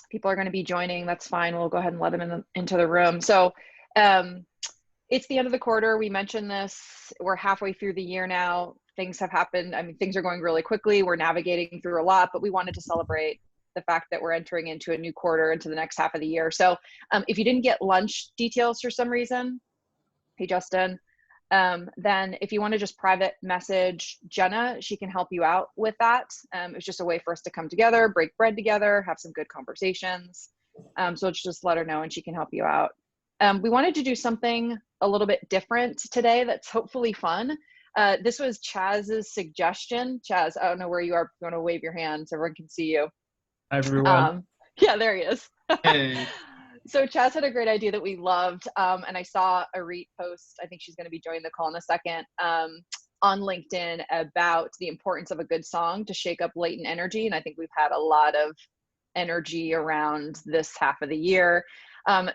People are going to be joining. That's fine. We'll go ahead and let them into the room. So it's the end of the quarter. We mentioned this. We're halfway through the year now. Things have happened. I mean, things are going really quickly. We're navigating through a lot, but we wanted to celebrate the fact that we're entering into a new quarter, into the next half of the year. So if you didn't get lunch details for some reason, hey, Justin, then if you want to just private message Jenna, she can help you out with that. It's just a way for us to come together, break bread together, have some good conversations. So just let her know and she can help you out. We wanted to do something a little bit different today that's hopefully fun. This was Chaz's suggestion. Chaz, I don't know where you are. If you want to wave your hand so everyone can see you. Hi, everyone. Yeah, there he is. Hey. So Chaz had a great idea that we loved, and I saw a post, I think she's going to be joining the call in a second, on LinkedIn about the importance of a good song to shake up latent energy, and I think we've had a lot of energy around this half of the year.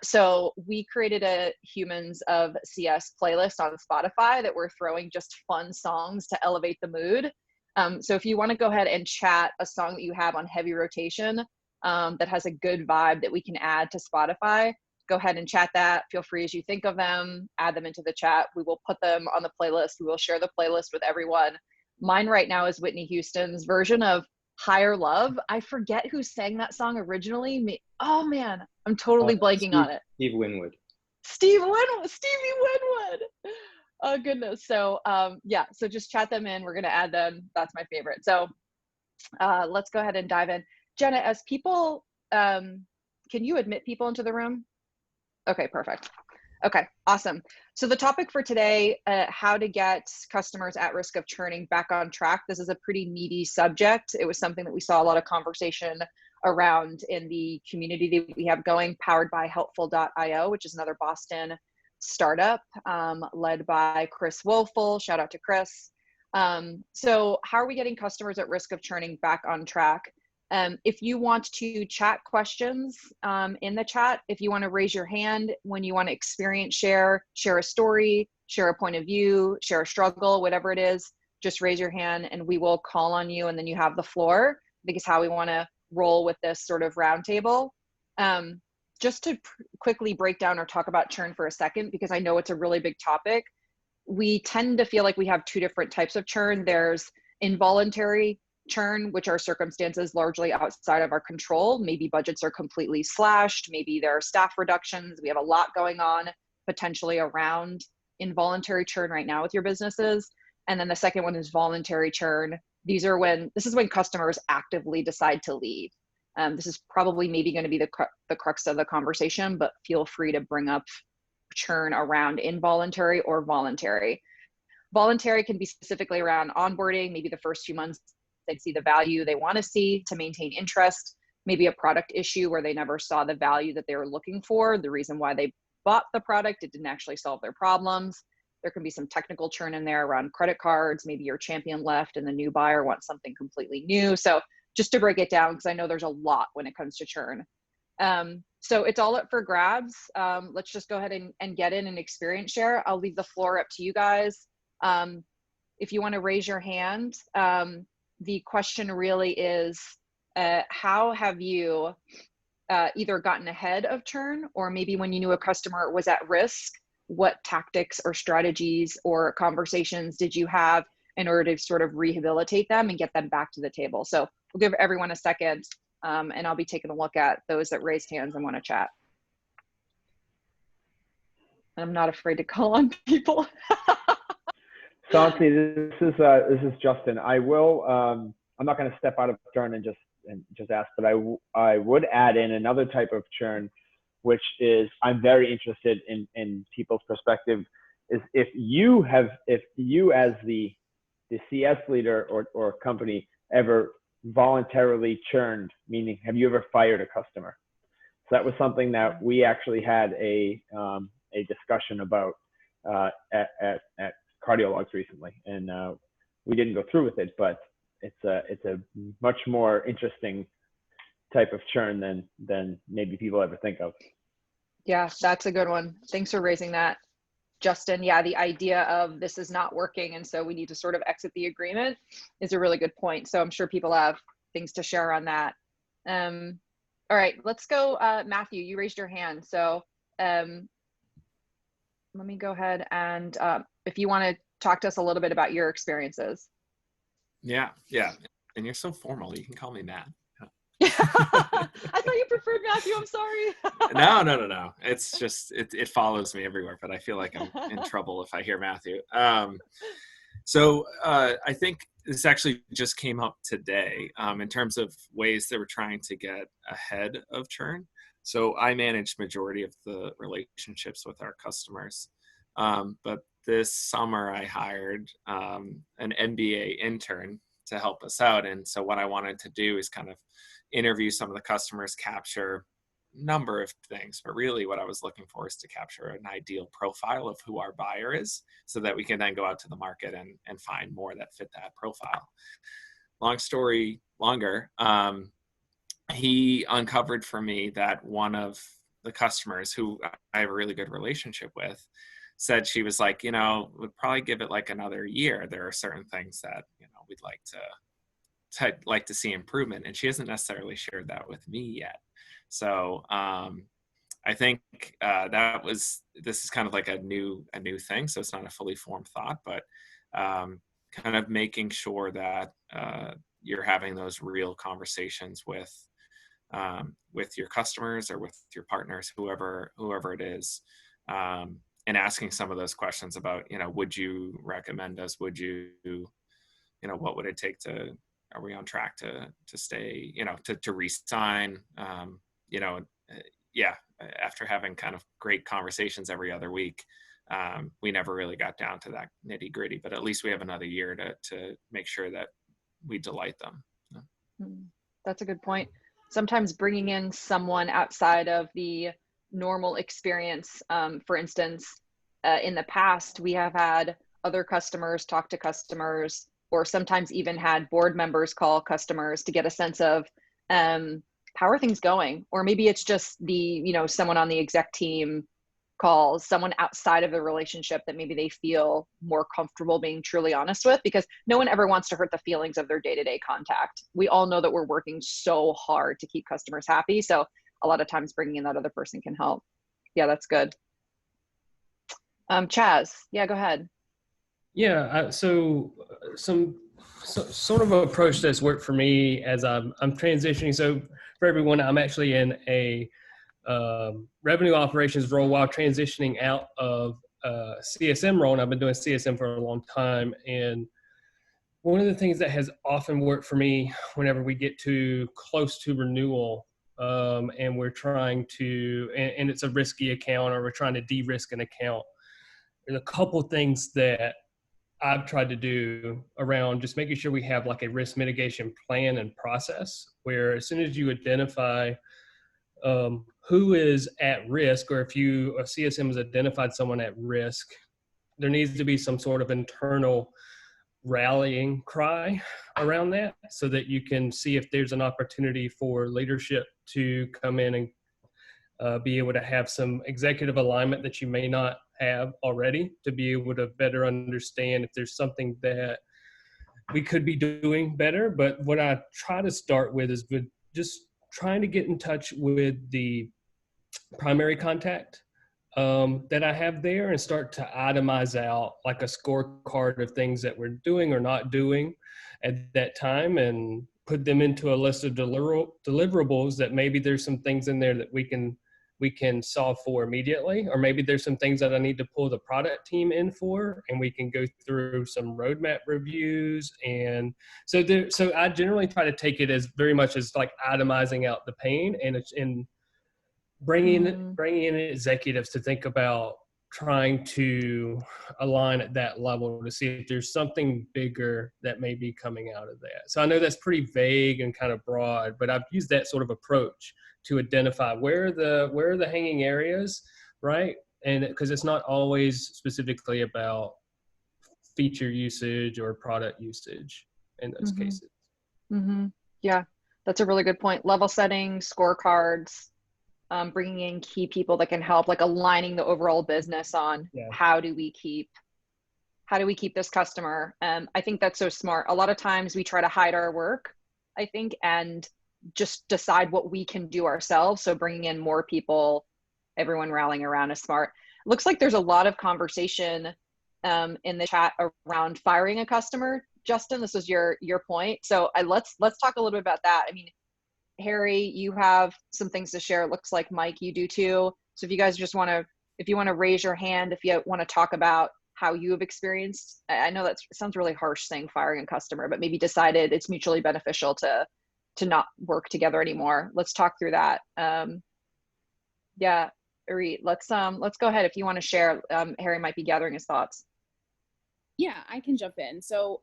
So we created a Humans of CS playlist on Spotify that we're throwing just fun songs to elevate the mood. So if you want to go ahead and chat a song that you have on heavy rotation, that has a good vibe that we can add to Spotify, go ahead and chat that. Feel free as you think of them, add them into the chat. We will put them on the playlist. We will share the playlist with everyone. Mine right now is Whitney Houston's version of Higher Love. I forget who sang that song originally. Oh man, I'm totally blanking on it. Steve Winwood. Stevie Winwood. Oh goodness. So yeah, so just chat them in. We're gonna add them. That's my favorite. So let's go ahead and dive in. Jenna, as people, can you admit people into the room? Okay, perfect. Okay, awesome. So the topic for today, how to get customers at risk of churning back on track. This is a pretty meaty subject. It was something that we saw a lot of conversation around in the community that we have going, powered by helpful.io, which is another Boston startup led by Chris Wolfel. Shout out to Chris. So how are we getting customers at risk of churning back on track? If you want to chat questions in the chat, if you want to raise your hand when you want to experience share a story, share a point of view, share a struggle, whatever it is, just raise your hand and we will call on you and then you have the floor. I think is how we want to roll with this sort of roundtable. Just to quickly break down or talk about churn for a second, because I know it's a really big topic. We tend to feel like we have two different types of churn. There's involuntary churn, which are circumstances largely outside of our control. Maybe budgets are completely slashed. Maybe there are staff reductions. We have a lot going on potentially around involuntary churn right now with your businesses. And then the second one is voluntary churn. This is when customers actively decide to leave. This is probably maybe going to be the crux of the conversation, but feel free to bring up churn around involuntary or voluntary. Voluntary can be specifically around onboarding, maybe the first few months they see the value they want to see to maintain interest, maybe a product issue where they never saw the value that they were looking for, the reason why they bought the product, it didn't actually solve their problems. There can be some technical churn in there around credit cards, maybe your champion left and the new buyer wants something completely new. So just to break it down, because I know there's a lot when it comes to churn. So it's all up for grabs. Let's just go ahead and get in and experience share. I'll leave the floor up to you guys. If you want to raise your hand, the question really is, how have you either gotten ahead of churn or maybe when you knew a customer was at risk, what tactics or strategies or conversations did you have in order to sort of rehabilitate them and get them back to the table? So we'll give everyone a second and I'll be taking a look at those that raised hands and want to chat. I'm not afraid to call on people. Santi, this is Justin. I will. I'm not going to step out of churn and just ask, but I would add in another type of churn, which is I'm very interested in people's perspective. Is if you as the CS leader or company ever voluntarily churned, meaning have you ever fired a customer? So that was something that we actually had a discussion about at Cardiologs recently, and we didn't go through with it, but it's a much more interesting type of churn than maybe people ever think of. Yeah, that's a good one. Thanks for raising that, Justin. Yeah, the idea of this is not working and so we need to sort of exit the agreement is a really good point. So I'm sure people have things to share on that. All right, let's go. Matthew, you raised your hand. So let me go ahead and if you want to talk to us a little bit about your experiences. Yeah. And you're so formal. You can call me Matt. I thought you preferred Matthew. I'm sorry. No. It's just, it follows me everywhere, but I feel like I'm in trouble if I hear Matthew. So I think this actually just came up today in terms of ways that we're trying to get ahead of churn. So I manage majority of the relationships with our customers. But this summer I hired an MBA intern to help us out. And so what I wanted to do is kind of interview some of the customers, capture a number of things, but really what I was looking for is to capture an ideal profile of who our buyer is so that we can then go out to the market and find more that fit that profile. Long story longer, he uncovered for me that one of the customers who I have a really good relationship with said, she was like, we'd probably give it like another year. There are certain things that, we'd like to see improvement. And she hasn't necessarily shared that with me yet. So I think this is kind of like a new thing. So it's not a fully formed thought, but kind of making sure that you're having those real conversations with your customers or with your partners, whoever it is, and asking some of those questions about, would you recommend us? Would you, what would it take to, are we on track to stay, to re-sign, after having kind of great conversations every other week. We never really got down to that nitty gritty, but at least we have another year to make sure that we delight them. That's a good point. Sometimes bringing in someone outside of the normal experience, for instance, in the past, we have had other customers talk to customers, or sometimes even had board members call customers to get a sense of how are things going? Or maybe it's just someone on the exec team calls someone outside of the relationship that maybe they feel more comfortable being truly honest with, because no one ever wants to hurt the feelings of their day-to-day contact. We all know that we're working so hard to keep customers happy. So a lot of times bringing in that other person can help. Yeah, that's good. Chaz, yeah, go ahead. Yeah, so some sort of approach that's worked for me as I'm transitioning. So for everyone, I'm actually in a revenue operations role while transitioning out of CSM role, and I've been doing CSM for a long time. And one of the things that has often worked for me whenever we get too close to renewal, and we're trying to, and it's a risky account, or we're trying to de-risk an account, there's a couple things that I've tried to do around just making sure we have like a risk mitigation plan and process, where as soon as you identify who is at risk, or if a CSM has identified someone at risk, there needs to be some sort of internal rallying cry around that, so that you can see if there's an opportunity for leadership to come in and be able to have some executive alignment that you may not have already, to be able to better understand if there's something that we could be doing better. But what I try to start with is with just trying to get in touch with the primary contact that I have there, and start to itemize out like a scorecard of things that we're doing or not doing at that time, and put them into a list of deliverables that maybe there's some things in there that we can solve for immediately, or maybe there's some things that I need to pull the product team in for, and we can go through some roadmap reviews. And so I generally try to take it as very much as like itemizing out the pain, and it's in bringing in executives to think about trying to align at that level to see if there's something bigger that may be coming out of that. So I know that's pretty vague and kind of broad, but I've used that sort of approach to identify where are the hanging areas, right? And because it's not always specifically about feature usage or product usage in those cases. Yeah, that's a really good point. Level setting, scorecards, bringing in key people that can help, like aligning the overall business on how do we keep this customer. I think that's so smart. A lot of times we try to hide our work I think, and just decide what we can do ourselves. So bringing in more people, everyone rallying around is smart. Looks like there's a lot of conversation in the chat around firing a customer. Justin, this was your point. So let's talk a little bit about that. I mean, Harry, you have some things to share. It looks like Mike, you do too. So if you guys just want to raise your hand, if you want to talk about how you have experienced, I know that sounds really harsh saying firing a customer, but maybe decided it's mutually beneficial to not work together anymore. Let's talk through that. Yeah, Ari, let's go ahead if you want to share. Harry might be gathering his thoughts. Yeah, I can jump in. So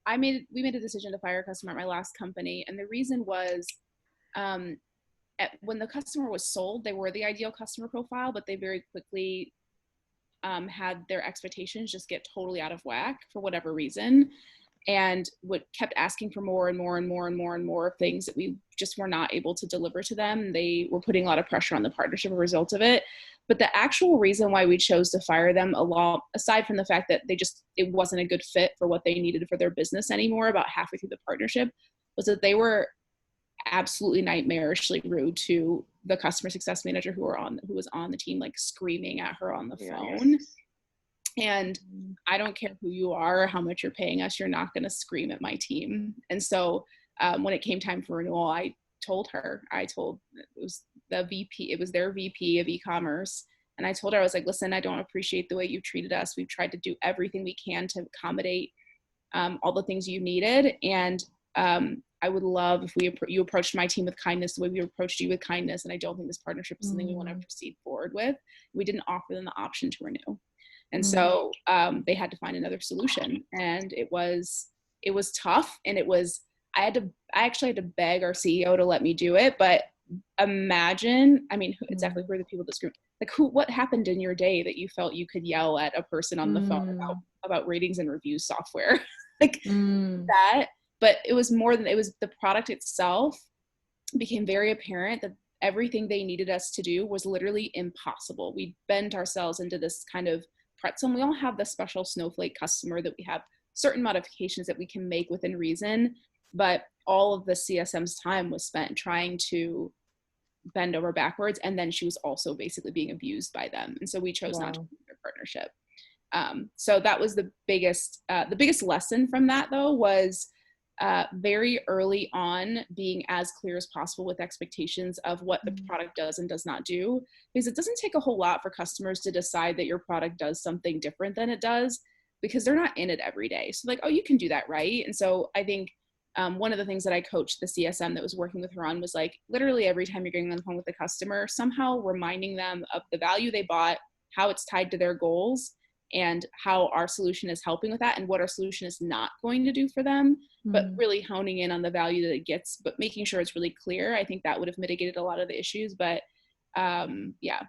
we made a decision to fire a customer at my last company, and the reason was when the customer was sold, they were the ideal customer profile, but they very quickly had their expectations just get totally out of whack for whatever reason, and kept asking for more and more and more and more and more things that we just were not able to deliver to them. They were putting a lot of pressure on the partnership as a result of it. But the actual reason why we chose to fire them, aside from the fact that it wasn't a good fit for what they needed for their business anymore, about halfway through the partnership, was that they were absolutely nightmarishly rude to the customer success manager who was on the team, like screaming at her on the phone. And I don't care who you are or how much you're paying us, you're not going to scream at my team. And so when it came time for renewal, it was their VP of e-commerce. And I told her, I was like, listen, I don't appreciate the way you treated us. We've tried to do everything we can to accommodate all the things you needed. And I would love if you approached my team with kindness the way we approached you with kindness. And I don't think this partnership is something we want to proceed forward with. We didn't offer them the option to renew. And so they had to find another solution. And it was tough. And I actually had to beg our CEO to let me do it. But imagine, exactly who are the people that screamed? Like what happened in your day that you felt you could yell at a person on the phone about ratings and reviews software? That. But it was more than, it was the product itself became very apparent that everything they needed us to do was literally impossible. We bent ourselves into this kind of pretzel, and we all have the special snowflake customer that we have certain modifications that we can make within reason, but all of the CSM's time was spent trying to bend over backwards, and then she was also basically being abused by them. And so we chose not to keep their partnership. So that was the biggest lesson from that, though, was very early on being as clear as possible with expectations of what the product does and does not do, because it doesn't take a whole lot for customers to decide that your product does something different than it does, because they're not in it every day. So like, oh, you can do that, right? And so I think one of the things that I coached the CSM that was working with her on was like, literally every time you're getting on the phone with the customer, somehow reminding them of the value they bought, how it's tied to their goals, and how our solution is helping with that, and what our solution is not going to do for them, but really honing in on the value that it gets, but making sure it's really clear. I think that would have mitigated a lot of the issues, but yeah.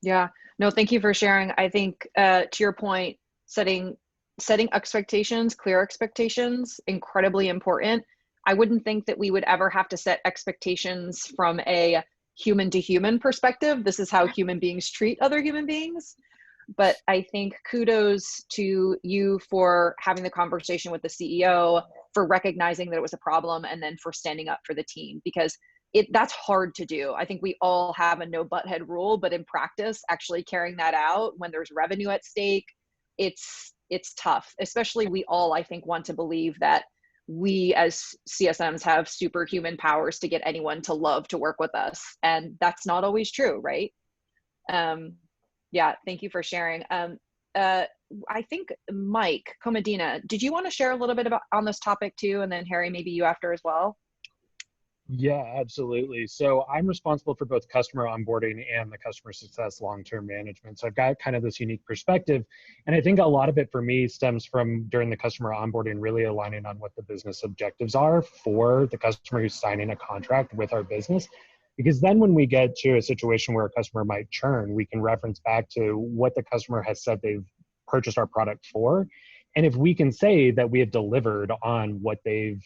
Yeah, no, thank you for sharing. I think to your point, setting expectations, clear expectations, incredibly important. I wouldn't think that we would ever have to set expectations from a human to human perspective. This is how human beings treat other human beings. But I think kudos to you for having the conversation with the CEO, for recognizing that it was a problem, and then for standing up for the team, because that's hard to do. I think we all have a no butthead rule, but in practice, actually carrying that out when there's revenue at stake, it's tough. Especially we all, I think, want to believe that we as CSMs have superhuman powers to get anyone to love to work with us. And that's not always true, right? Yeah, thank you for sharing. I think Mike Comedina, did you want to share a little bit on this topic too? And then Harry, maybe you after as well. Yeah, absolutely. So I'm responsible for both customer onboarding and the customer success long-term management. So I've got kind of this unique perspective. And I think a lot of it for me stems from during the customer onboarding, really aligning on what the business objectives are for the customer who's signing a contract with our business. Because then when we get to a situation where a customer might churn, we can reference back to what the customer has said they've purchased our product for. And if we can say that we have delivered on what they've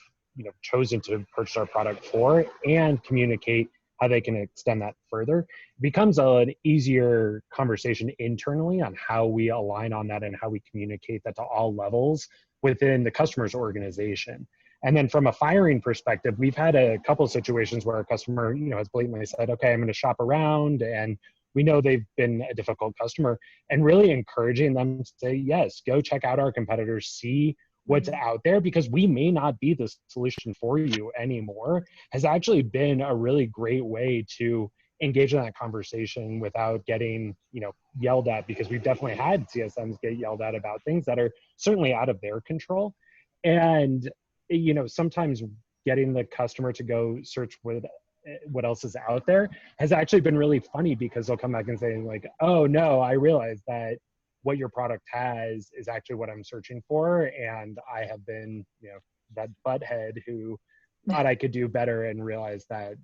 chosen to purchase our product for, and communicate how they can extend that further, it becomes an easier conversation internally on how we align on that and how we communicate that to all levels within the customer's organization. And then from a firing perspective, we've had a couple of situations where a customer, has blatantly said, okay, I'm going to shop around, and we know they've been a difficult customer, and really encouraging them to say, yes, go check out our competitors, see what's out there, because we may not be the solution for you anymore, has actually been a really great way to engage in that conversation without getting, yelled at, because we've definitely had CSMs get yelled at about things that are certainly out of their control. And, sometimes getting the customer to go search what else is out there has actually been really funny, because they'll come back and say like, oh no, I realize that what your product has is actually what I'm searching for. And I have been, that butthead who thought I could do better and realized that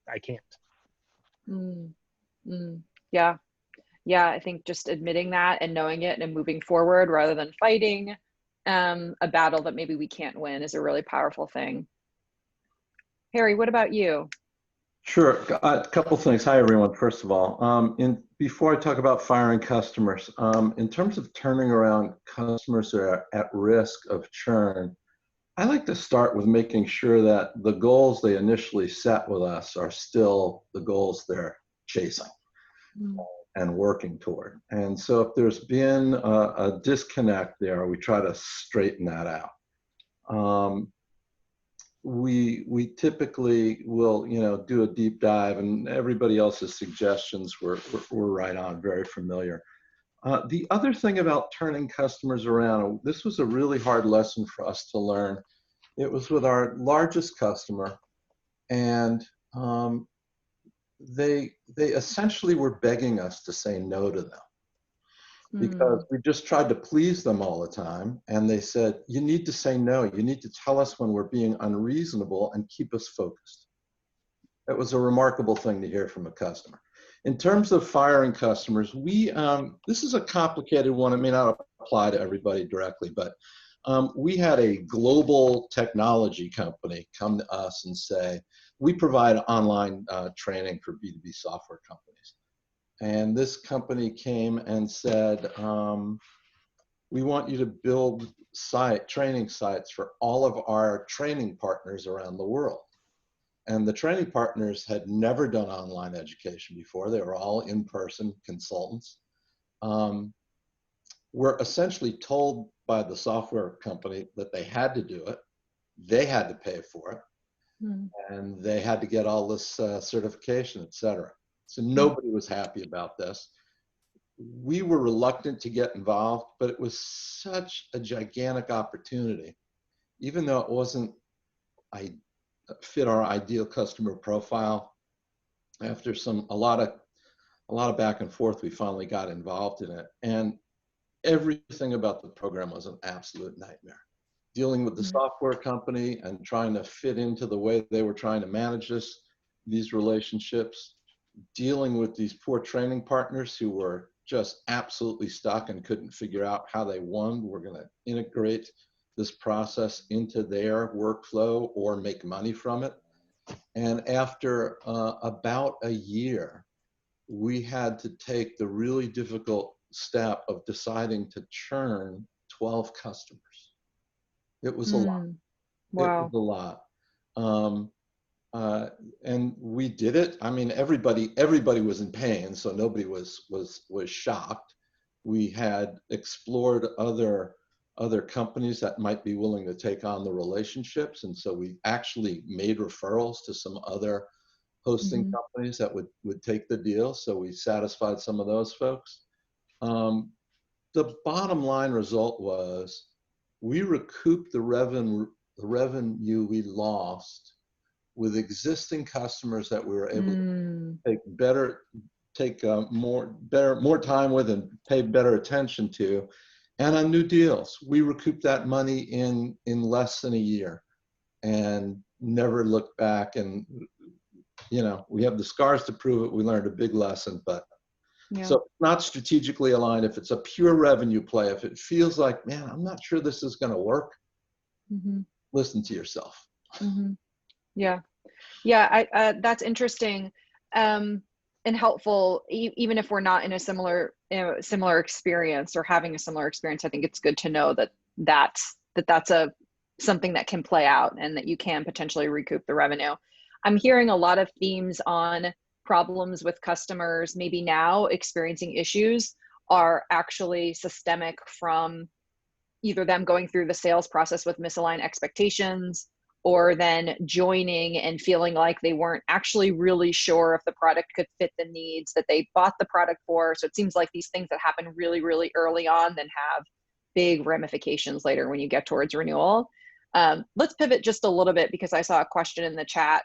I can't. Yeah. Yeah. I think just admitting that and knowing it and moving forward rather than fighting a battle that maybe we can't win is a really powerful thing. Harry, what about you? Sure. A couple things. Hi, everyone. First of all, before I talk about firing customers, in terms of turning around customers that are at risk of churn, I like to start with making sure that the goals they initially set with us are still the goals they're chasing and working toward. And so if there's been a disconnect there, we try to straighten that out. We typically will, do a deep dive, and everybody else's suggestions were right on, very familiar. The other thing about turning customers around, this was a really hard lesson for us to learn. It was with our largest customer, and they essentially were begging us to say no to them, because we just tried to please them all the time. And they said, you need to say no. You need to tell us when we're being unreasonable and keep us focused. That was a remarkable thing to hear from a customer. In terms of firing customers, this is a complicated one. It may not apply to everybody directly, but we had a global technology company come to us and say, we provide online training for B2B software companies. And this company came and said, we want you to build training sites for all of our training partners around the world. And the training partners had never done online education before. They were all in-person consultants. We're essentially told by the software company that they had to do it. They had to pay for it. And they had to get all this certification, et cetera. So nobody was happy about this. We were reluctant to get involved, but it was such a gigantic opportunity. Even though it wasn't fit our ideal customer profile, after a lot of back and forth, we finally got involved in it. And everything about the program was an absolute nightmare. Dealing with the software company and trying to fit into the way they were trying to manage these relationships, dealing with these poor training partners who were just absolutely stuck and couldn't figure out how they were going to integrate this process into their workflow or make money from it. And after about a year, we had to take the really difficult step of deciding to churn 12 customers. It was a lot. Wow. It was a lot. And we did it. I mean, everybody was in pain, so nobody was shocked. We had explored other companies that might be willing to take on the relationships, and so we actually made referrals to some other hosting companies that would take the deal. So we satisfied some of those folks. The bottom line result was we recouped the revenue we lost with existing customers that we were able to take more time with and pay better attention to, and on new deals. We recouped that money in less than a year and never looked back. And we have the scars to prove it. We learned a big lesson, but so not strategically aligned. If it's a pure revenue play, if it feels like, man, I'm not sure this is going to work, listen to yourself. Yeah. That's interesting and helpful. Even if we're not in a similar experience or having a similar experience, I think it's good to know that's a something that can play out and that you can potentially recoup the revenue. I'm hearing a lot of themes on problems with customers maybe now experiencing issues are actually systemic from either them going through the sales process with misaligned expectations, or then joining and feeling like they weren't actually really sure if the product could fit the needs that they bought the product for. So it seems like these things that happen really, really early on then have big ramifications later when you get towards renewal. Let's pivot just a little bit because I saw a question in the chat.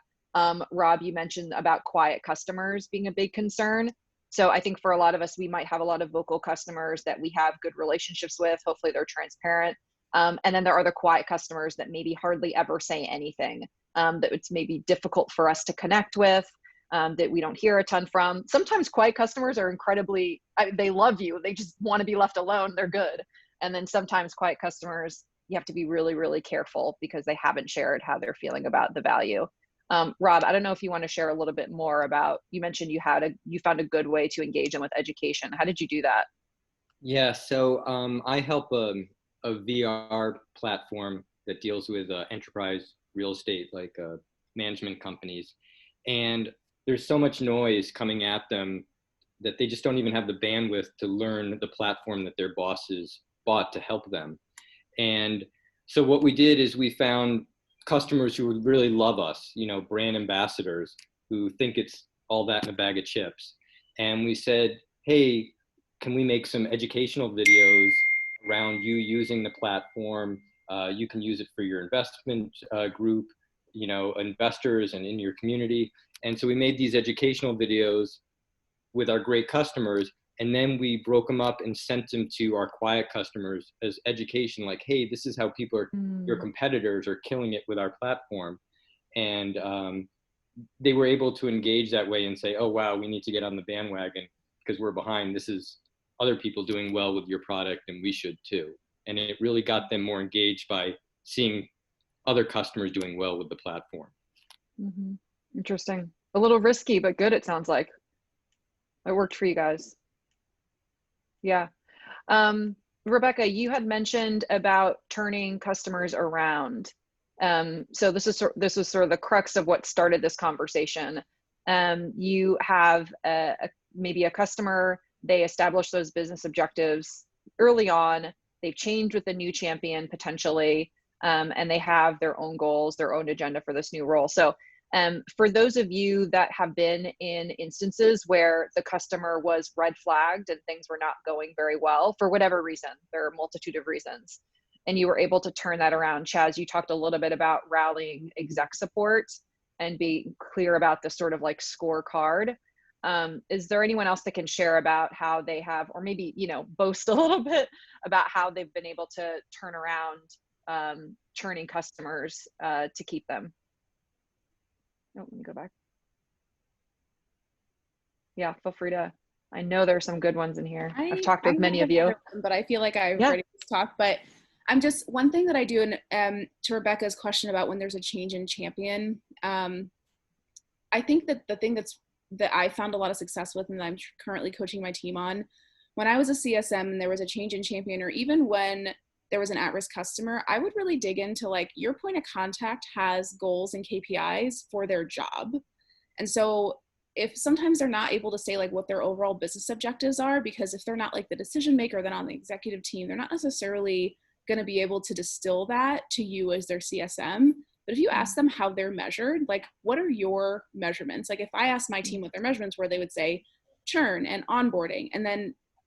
Rob, you mentioned about quiet customers being a big concern. So I think for a lot of us, we might have a lot of vocal customers that we have good relationships with. Hopefully they're transparent. And then there are the quiet customers that maybe hardly ever say anything, that it's maybe difficult for us to connect with, that we don't hear a ton from. Sometimes quiet customers are incredibly, they love you. They just want to be left alone. They're good. And then sometimes quiet customers, you have to be really, really careful because they haven't shared how they're feeling about the value. Rob, I don't know if you want to share a little bit more about, you mentioned you found a good way to engage them with education. How did you do that? Yeah, so I help a VR platform that deals with enterprise real estate, like management companies. And there's so much noise coming at them that they just don't even have the bandwidth to learn the platform that their bosses bought to help them. And so what we did is we found customers who would really love us, you know, brand ambassadors who think it's all that in a bag of chips. And we said, hey, can we make some educational videos around you using the platform? You can use it for your investment group, you know, investors and in your community. And so we made these educational videos with our great customers, and then we broke them up and sent them to our quiet customers as education, like, hey, this is how people are, your competitors are killing it with our platform. And they were able to engage that way and say, oh, wow, we need to get on the bandwagon because we're behind. This is other people doing well with your product and we should too. And it really got them more engaged by seeing other customers doing well with the platform. Mm-hmm. Interesting. A little risky, but good, it sounds like. It worked for you guys. Yeah. Rebecca, you had mentioned about turning customers around. So this is sort of the crux of what started this conversation. You have maybe a customer, they establish those business objectives early on, they've changed with a new champion potentially, and they have their own goals, their own agenda for this new role. So for those of you that have been in instances where the customer was red flagged and things were not going very well for whatever reason, there are a multitude of reasons, and you were able to turn that around. Chaz, you talked a little bit about rallying exec support and be clear about the sort of like scorecard. Is there anyone else that can share about how they have, or maybe, you know, boast a little bit about how they've been able to turn around churning customers to keep them? Oh, let me go back. Yeah, feel free to. I know there are some good ones in here. I've talked with many of you. But I feel like I've ready to talk. But I'm just, one thing that I do, and to Rebecca's question about when there's a change in champion, I think that the thing that I found a lot of success with and that I'm currently coaching my team on, when I was a CSM and there was a change in champion, or even when there was an at-risk customer, I would really dig into like, your point of contact has goals and KPIs for their job. And so if sometimes they're not able to say like what their overall business objectives are, because if they're not like the decision maker, then on the executive team, they're not necessarily going to be able to distill that to you as their CSM. But if you ask them how they're measured, like, what are your measurements? Like if I asked my team what their measurements were, they would say churn and onboarding. And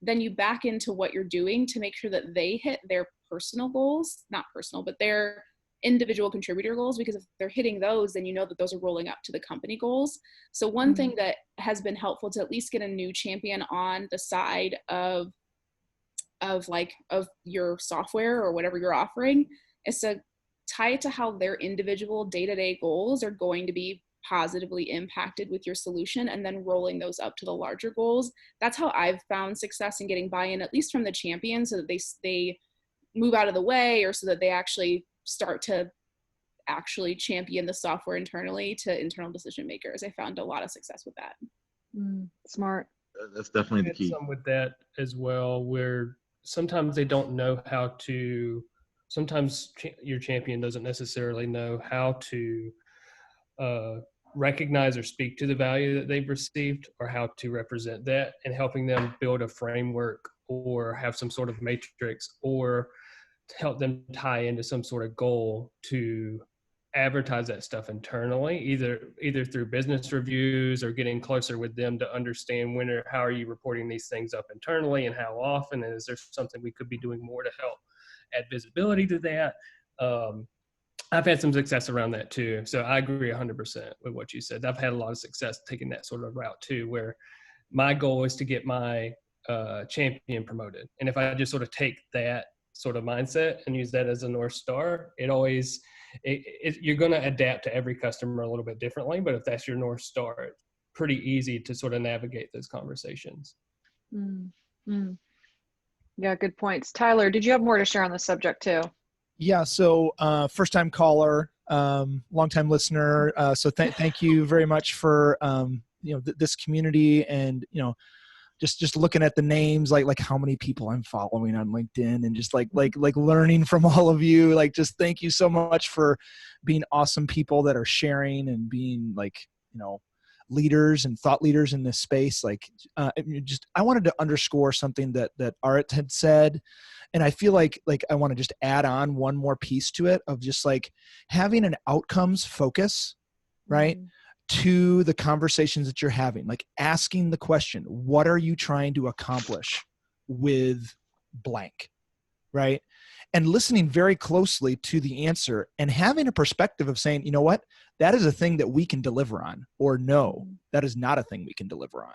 then you back into what you're doing to make sure that they hit their personal goals, not personal, but their individual contributor goals, because if they're hitting those, then you know that those are rolling up to the company goals. So one thing that has been helpful to at least get a new champion on the side of your software or whatever you're offering is to tie it to how their individual day-to-day goals are going to be positively impacted with your solution, and then rolling those up to the larger goals. That's how I've found success in getting buy-in, at least from the champion, so that they move out of the way, or so that they actually start to actually champion the software internally to internal decision makers. I found a lot of success with that. Smart. That's definitely the key. Some with that as well, where sometimes they don't know how to sometimes your champion doesn't necessarily know how to recognize or speak to the value that they've received, or how to represent that, and helping them build a framework or have some sort of matrix, or to help them tie into some sort of goal to advertise that stuff internally, either through business reviews or getting closer with them to understand when or how are you reporting these things up internally and how often, and is there something we could be doing more to help add visibility to that. I've had some success around that too. So I agree 100% with what you said. I've had a lot of success taking that sort of route too, where my goal is to get my champion promoted. And if I just sort of take that sort of mindset and use that as a North Star, you're going to adapt to every customer a little bit differently. But if that's your North Star, it's pretty easy to sort of navigate those conversations. Mm-hmm. Yeah, good points. Tyler, did you have more to share on this subject too? Yeah. So first time caller, long time listener. So thank you very much for, this community, and, just looking at the names, like how many people I'm following on LinkedIn, and just like learning from all of you. Like, just thank you so much for being awesome people that are sharing and being leaders and thought leaders in this space. I wanted to underscore something that Arit had said. And I feel like I want to just add on one more piece to it, of just like having an outcomes focus, right? Mm-hmm. To the conversations that you're having, like asking the question, what are you trying to accomplish with blank, right? And listening very closely to the answer, and having a perspective of saying, you know what, that is a thing that we can deliver on, or no, that is not a thing we can deliver on,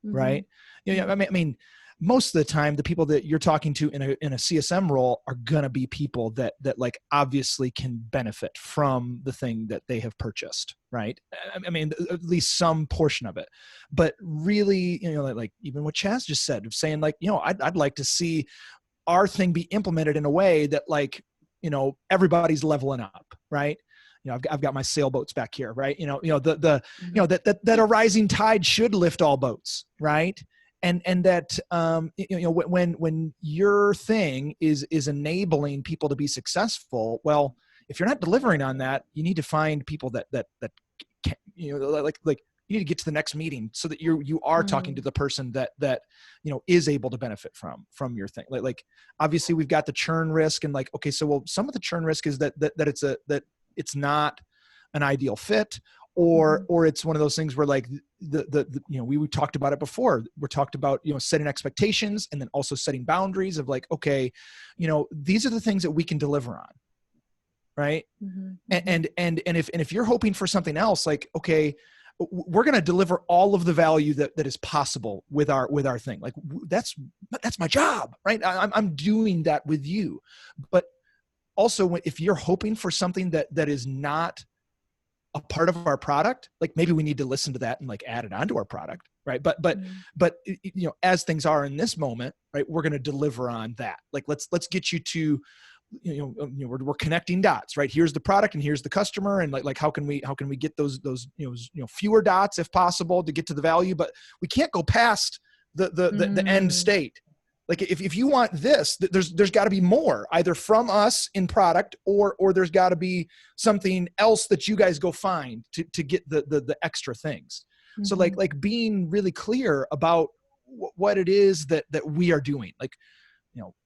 mm-hmm. right? I mean, most of the time, the people that you're talking to in a CSM role are going to be people that like obviously can benefit from the thing that they have purchased, right? I mean, at least some portion of it. But really, like even what Chaz just said, of saying like, I'd like to see our thing be implemented in a way that everybody's leveling up, right? I've got my sailboats back here, right? That a rising tide should lift all boats, right? And that when your thing is enabling people to be successful, well, if you're not delivering on that, you need to find people that can, you need to get to the next meeting so that you are talking to the person that is able to benefit from your thing. Like obviously we've got the churn risk, and some of the churn risk is that it's not an ideal fit, or it's one of those things where like we talked about it before. We're talked about, setting expectations, and then also setting boundaries of like, okay, these are the things that we can deliver on. Right. Mm-hmm. And if you're hoping for something else, like, okay, we're going to deliver all of the value that is possible with our thing. Like that's my job, right? I'm doing that with you. But also if you're hoping for something that is not a part of our product, like maybe we need to listen to that and like add it onto our product. Right. But as things are in this moment, right, we're going to deliver on that. Like, let's get you to, we're connecting dots, right? Here's the product and here's the customer. And like, how can we get those, fewer dots if possible to get to the value, but we can't go past the end state. Like if you want this, there's got to be more, either from us in product, or there's got to be something else that you guys go find to get the extra things. Mm-hmm. So like being really clear about what it is that we are doing. Like,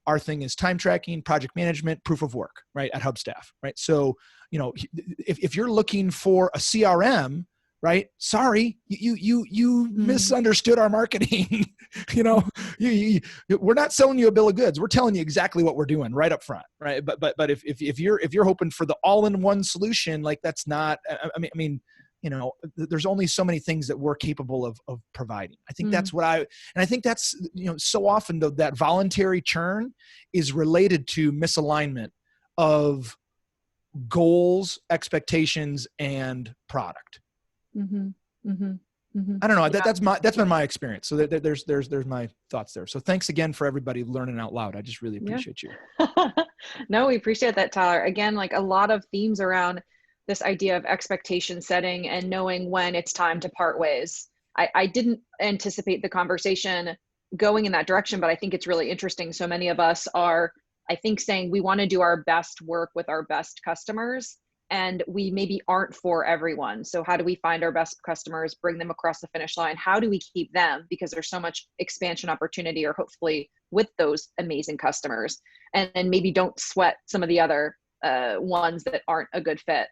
our thing is time tracking, project management, proof of work, right, at Hubstaff, right? So, if you're looking for a CRM, right? Sorry, you misunderstood our marketing. We're not selling you a bill of goods. We're telling you exactly what we're doing right up front, right? But if you're hoping for the all-in-one solution, like that's not. I mean, there's only so many things that we're capable of providing. I think that's what and I think that's so often that voluntary churn is related to misalignment of goals, expectations, and product. Mm-hmm. Mm-hmm. Mm-hmm. I don't know. Yeah. That's been my experience. So there's my thoughts there. So thanks again for everybody learning out loud. I just really appreciate you. No, we appreciate that, Tyler. Again, like a lot of themes around this idea of expectation setting and knowing when it's time to part ways. I didn't anticipate the conversation going in that direction, but I think it's really interesting. So many of us are I think saying we want to do our best work with our best customers, and we maybe aren't for everyone. So how do we find our best customers, bring them across the finish line? How do we keep them? Because there's so much expansion opportunity, or hopefully with those amazing customers, and then maybe don't sweat some of the other ones that aren't a good fit.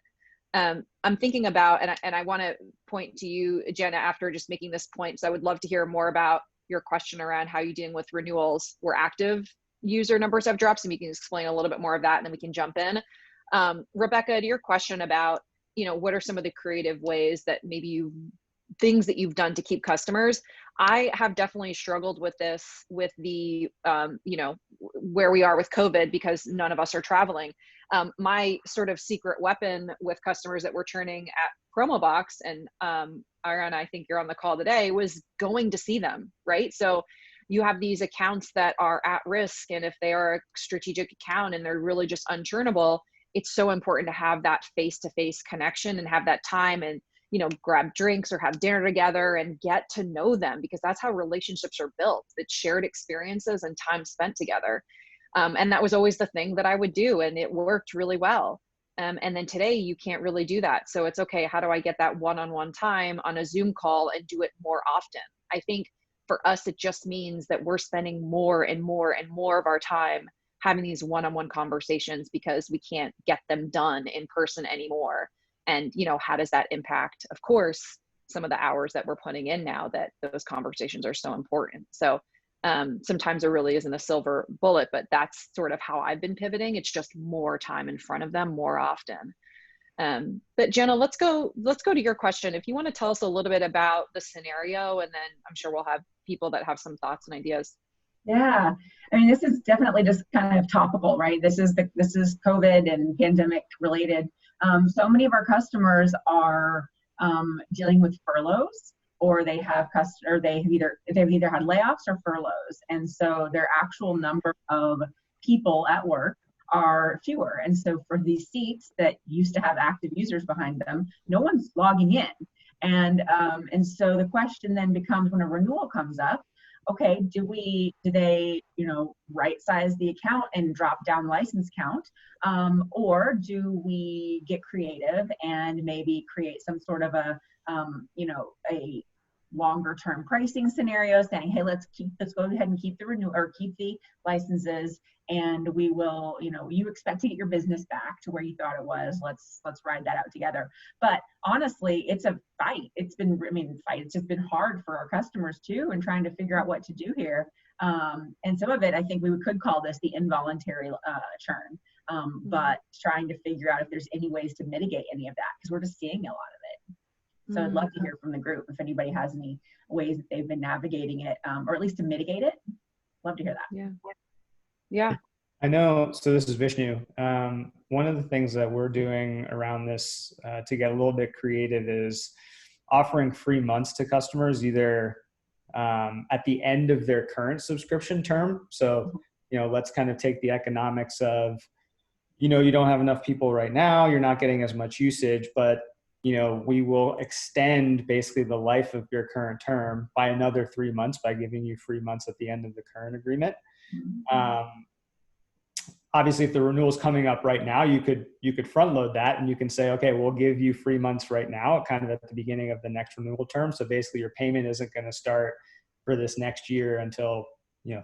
I'm thinking about, and I want to point to you, Jenna, after just making this point. So I would love to hear more about your question around how you're dealing with renewals where active user numbers have dropped. So you can explain a little bit more of that, and then we can jump in. Rebecca, to your question about, what are some of the creative ways that maybe things that you've done to keep customers? I have definitely struggled with this, with the, where we are with COVID, because none of us are traveling. My sort of secret weapon with customers that were churning at Promobox, and Aaron, I think you're on the call today, was going to see them, right? So you have these accounts that are at risk, and if they are a strategic account and they're really just unchurnable, it's so important to have that face-to-face connection and have that time and, grab drinks or have dinner together and get to know them, because that's how relationships are built. It's shared experiences and time spent together. And that was always the thing that I would do, and it worked really well. And then today you can't really do that. So it's okay, how do I get that one-on-one time on a Zoom call and do it more often? I think for us, it just means that we're spending more and more and more of our time having these one-on-one conversations, because we can't get them done in person anymore. And, how does that impact, of course, some of the hours that we're putting in now that those conversations are so important. So sometimes there really isn't a silver bullet, but that's sort of how I've been pivoting. It's just more time in front of them more often. But Jenna, let's go to your question. If you want to tell us a little bit about the scenario, and then I'm sure we'll have people that have some thoughts and ideas. Yeah, I mean, this is definitely just kind of topical, right? This is COVID and pandemic related. So many of our customers are dealing with furloughs, or they've either had layoffs or furloughs, and so their actual number of people at work are fewer. And so for these seats that used to have active users behind them, no one's logging in. And so the question then becomes, when a renewal comes up, okay, do they, right size the account and drop down license count? Or do we get creative and maybe create some sort of a longer term pricing scenario, saying, hey, let's go ahead and keep the licenses, and we will, you expect to get your business back to where you thought it was. Let's ride that out together. But honestly, it's a fight. It's just been hard for our customers too, and trying to figure out what to do here. And some of it, I think we could call this the involuntary churn, but trying to figure out if there's any ways to mitigate any of that, because we're just seeing a lot of it. So I'd love to hear from the group if anybody has any ways that they've been navigating it, or at least to mitigate it. Love to hear that. Yeah. I know. So this is Vishnu. One of the things that we're doing around this to get a little bit creative is offering free months to customers, either at the end of their current subscription term. So, let's kind of take the economics of, you don't have enough people right now, you're not getting as much usage, but we will extend basically the life of your current term by another 3 months by giving you free months at the end of the current agreement. Obviously, if the renewal is coming up right now, you could front load that, and you can say, okay, we'll give you 3 months right now, kind of at the beginning of the next renewal term. So basically your payment isn't going to start for this next year until,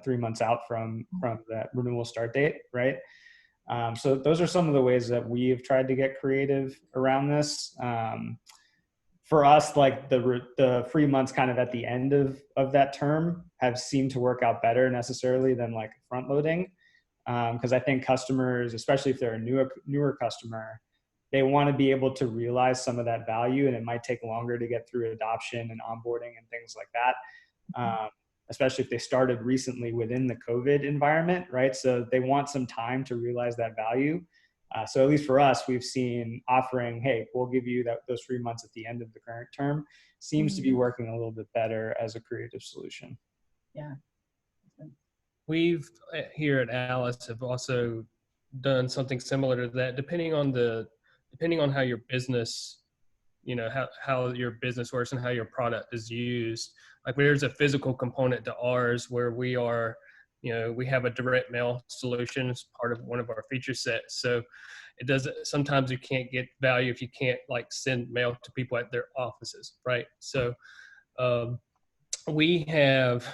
3 months out from that renewal start date. Right. So those are some of the ways that we've tried to get creative around this. For us, like the free months kind of at the end of that term have seemed to work out better necessarily than like front loading. Because I think customers, especially if they're a newer customer, they want to be able to realize some of that value, and it might take longer to get through adoption and onboarding and things like that. Especially if they started recently within the COVID environment, right? So they want some time to realize that value. So at least for us, we've seen offering, hey, we'll give you those 3 months at the end of the current term, seems to be working a little bit better as a creative solution. Yeah. We've here at Alice have also done something similar to that, depending on how your business, how your business works and how your product is used. Like there's a physical component to ours where we are we have a direct mail solution as part of one of our feature sets. So it doesn't, sometimes you can't get value if you can't like send mail to people at their offices, right? So we have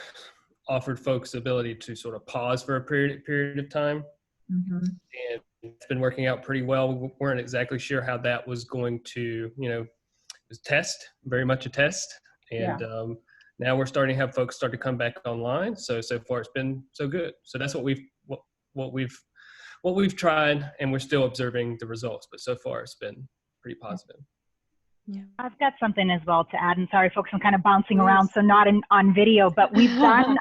offered folks the ability to sort of pause for a period of time. Mm-hmm. And it's been working out pretty well. We weren't exactly sure how that was going to, it was very much a test. And now we're starting to have folks start to come back online. So far it's been so good. So that's what we've tried, and we're still observing the results, but so far it's been pretty positive. Yeah. I've got something as well to add, and sorry folks, I'm kind of bouncing around, so not on video, but we've done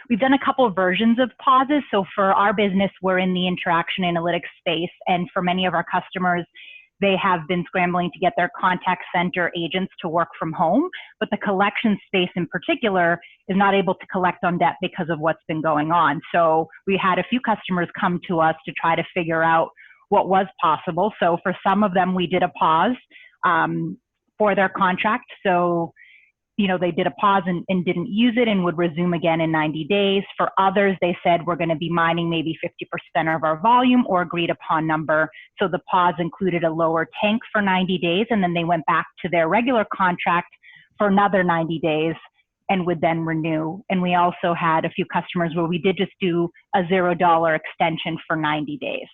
a couple of versions of pauses. So for our business, we're in the interaction analytics space, and for many of our customers, they have been scrambling to get their contact center agents to work from home, but the collection space in particular is not able to collect on debt because of what's been going on. So we had a few customers come to us to try to figure out what was possible. So for some of them, we did a pause for their contract. So, they did a pause and didn't use it and would resume again in 90 days. For others, they said, we're going to be mining maybe 50% of our volume or agreed upon number. So the pause included a lower tank for 90 days, and then they went back to their regular contract for another 90 days and would then renew. And we also had a few customers where we did just do a $0 extension for 90 days.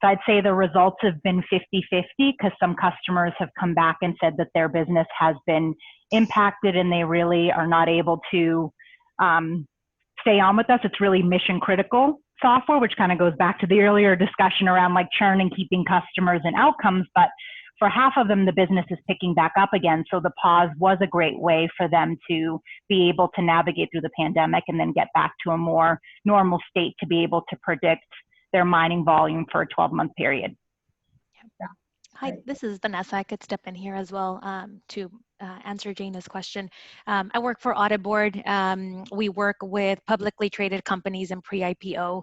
So I'd say the results have been 50-50 because some customers have come back and said that their business has been impacted and they really are not able to stay on with us. It's really mission critical software, which kind of goes back to the earlier discussion around like churn and keeping customers and outcomes. But for half of them, the business is picking back up again. So the pause was a great way for them to be able to navigate through the pandemic and then get back to a more normal state to be able to predict their mining volume for a 12-month period. Yeah. Hi, this is Vanessa. I could step in here as well to answer Jana's question. I work for Audit Board. We work with publicly traded companies and pre-IPO.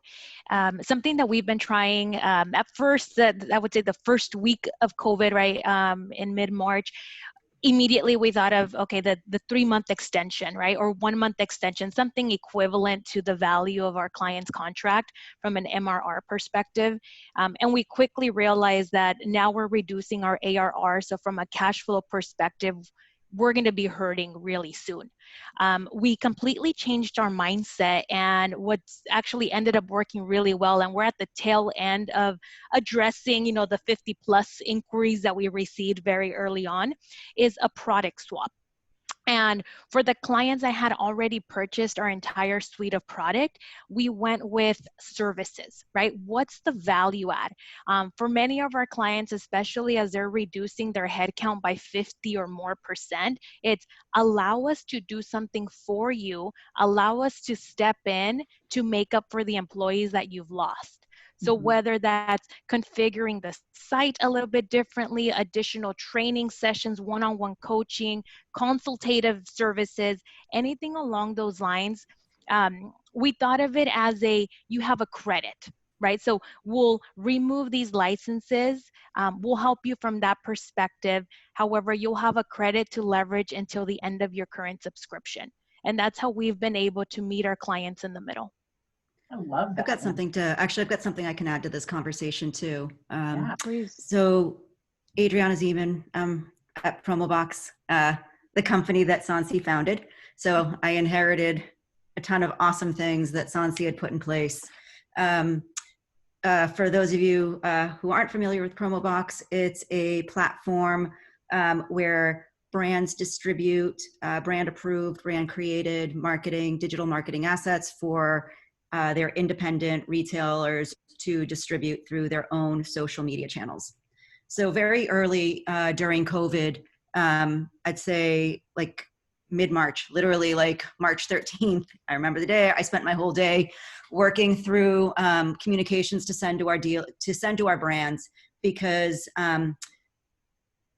Something that we've been trying at first, I would say the first week of COVID, right, in mid-March, immediately we thought of, okay, the 3-month extension, right? Or 1-month extension, something equivalent to the value of our client's contract from an MRR perspective. And we quickly realized that now we're reducing our ARR. So from a cash flow perspective, we're going to be hurting really soon. We completely changed our mindset, and what's actually ended up working really well, and we're at the tail end of addressing, the 50+ inquiries that we received very early on, is a product swap. And for the clients that had already purchased our entire suite of product, we went with services, right? What's the value add? For many of our clients, especially as they're reducing their headcount by 50 or more %, it's allow us to do something for you, allow us to step in to make up for the employees that you've lost. So whether that's configuring the site a little bit differently, additional training sessions, one-on-one coaching, consultative services, anything along those lines, we thought of it as you have a credit, right? So we'll remove these licenses. We'll help you from that perspective. However, you'll have a credit to leverage until the end of your current subscription. And that's how we've been able to meet our clients in the middle. I love that. I've got something I can add to this conversation too. Yeah, please. So Adriana Zeman at Promobox, the company that Sansi founded. So I inherited a ton of awesome things that Sansi had put in place. For those of you who aren't familiar with Promobox, it's a platform where brands distribute brand approved, brand created marketing, digital marketing assets for their independent retailers to distribute through their own social media channels. So very early during COVID, I'd say like mid-March, literally like March 13th, I remember the day, I spent my whole day working through communications to send to our brands, because